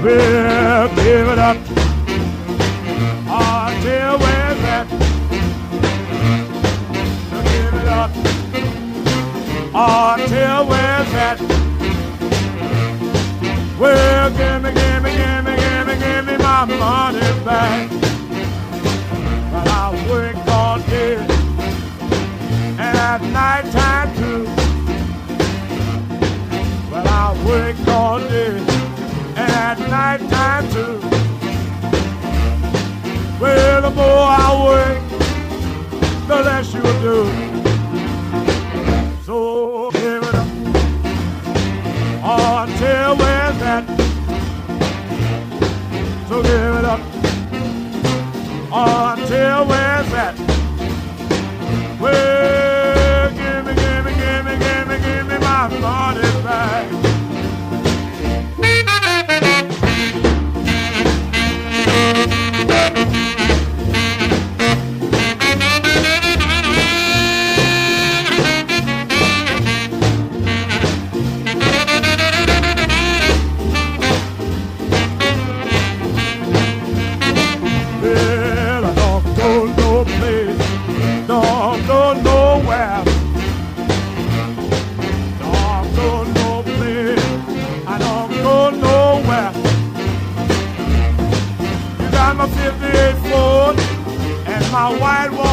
Well, give it up until where's that? Give it up until where's that? Well, give me my money back. But I worked all day and at night time too. Well, I worked all day and at night time too. Well, the more I work, the less you do. So give it up until where's that? So give it up until where's that? Well, give me my money back. My 58 Ford and my white wall.